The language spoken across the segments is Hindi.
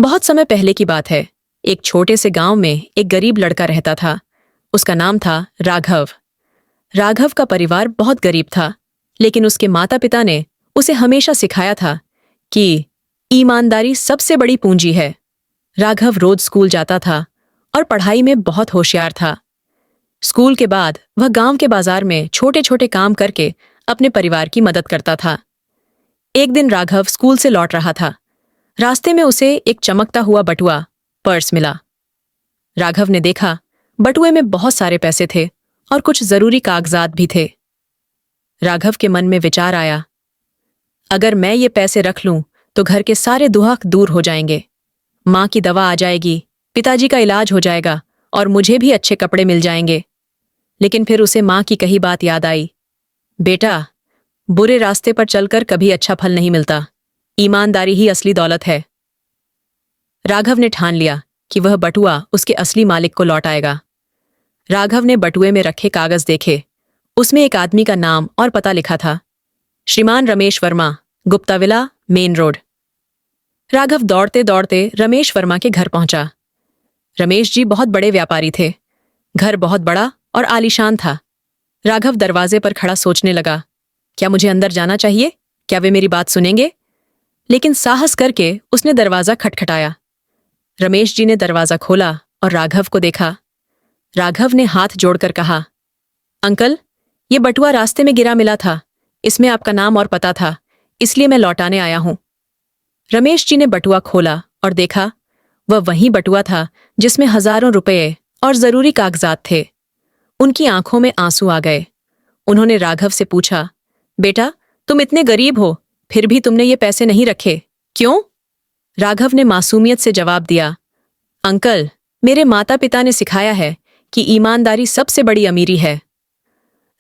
बहुत समय पहले की बात है। एक छोटे से गांव में एक गरीब लड़का रहता था। उसका नाम था राघव। राघव का परिवार बहुत गरीब था, लेकिन उसके माता पिता ने उसे हमेशा सिखाया था कि ईमानदारी सबसे बड़ी पूंजी है। राघव रोज स्कूल जाता था और पढ़ाई में बहुत होशियार था। स्कूल के बाद वह गांव के बाजार में छोटे छोटे काम करके अपने परिवार की मदद करता था। एक दिन राघव स्कूल से लौट रहा था। रास्ते में उसे एक चमकता हुआ बटुआ पर्स मिला। राघव ने देखा, बटुए में बहुत सारे पैसे थे और कुछ जरूरी कागजात भी थे। राघव के मन में विचार आया, अगर मैं ये पैसे रख लूं तो घर के सारे दुख दूर हो जाएंगे। माँ की दवा आ जाएगी, पिताजी का इलाज हो जाएगा और मुझे भी अच्छे कपड़े मिल जाएंगे। लेकिन फिर उसे माँ की कही बात याद आई, बेटा, बुरे रास्ते पर चलकर कभी अच्छा फल नहीं मिलता। ईमानदारी ही असली दौलत है। राघव ने ठान लिया कि वह बटुआ उसके असली मालिक को लौटाएगा। राघव ने बटुए में रखे कागज देखे। उसमें एक आदमी का नाम और पता लिखा था, श्रीमान Ramesh Verma, Gupta villa, main road. Raghav दौड़ते दौड़ते रमेश वर्मा के घर पहुंचा। रमेश जी बहुत बड़े व्यापारी थे। घर बहुत बड़ा और आलीशान था। राघव दरवाजे पर खड़ा सोचने लगा, क्या मुझे अंदर जाना चाहिए? क्या वे मेरी बात सुनेंगे? लेकिन साहस करके उसने दरवाजा खटखटाया। रमेश जी ने दरवाजा खोला और राघव को देखा। राघव ने हाथ जोड़कर कहा, अंकल, ये बटुआ रास्ते में गिरा मिला था। इसमें आपका नाम और पता था, इसलिए मैं लौटाने आया हूं। रमेश जी ने बटुआ खोला और देखा, वह वही बटुआ था जिसमें हजारों रुपये और जरूरी कागजात थे। उनकी आंखों में आंसू आ गए। उन्होंने राघव से पूछा, बेटा, तुम इतने गरीब हो, फिर भी तुमने ये पैसे नहीं रखे, क्यों? राघव ने मासूमियत से जवाब दिया, अंकल, मेरे माता पिता ने सिखाया है कि ईमानदारी सबसे बड़ी अमीरी है।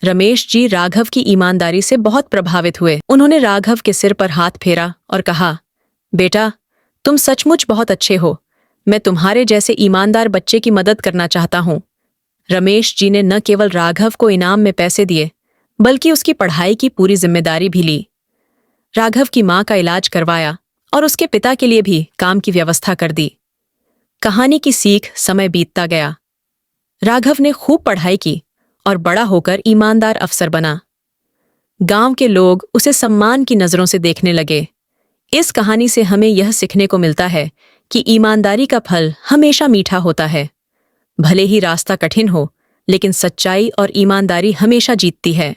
रमेश जी राघव की ईमानदारी से बहुत प्रभावित हुए। उन्होंने राघव के सिर पर हाथ फेरा और कहा, बेटा, तुम सचमुच बहुत अच्छे हो। मैं तुम्हारे जैसे ईमानदार बच्चे की मदद करना चाहता हूं। रमेश जी ने न केवल राघव को इनाम में पैसे दिए, बल्कि उसकी पढ़ाई की पूरी जिम्मेदारी भी ली। राघव की मां का इलाज करवाया और उसके पिता के लिए भी काम की व्यवस्था कर दी। कहानी की सीख, समय बीतता गया। राघव ने खूब पढ़ाई की और बड़ा होकर ईमानदार अफसर बना। गांव के लोग उसे सम्मान की नजरों से देखने लगे। इस कहानी से हमें यह सीखने को मिलता है कि ईमानदारी का फल हमेशा मीठा होता है। भले ही रास्ता कठिन हो, लेकिन सच्चाई और ईमानदारी हमेशा जीतती है।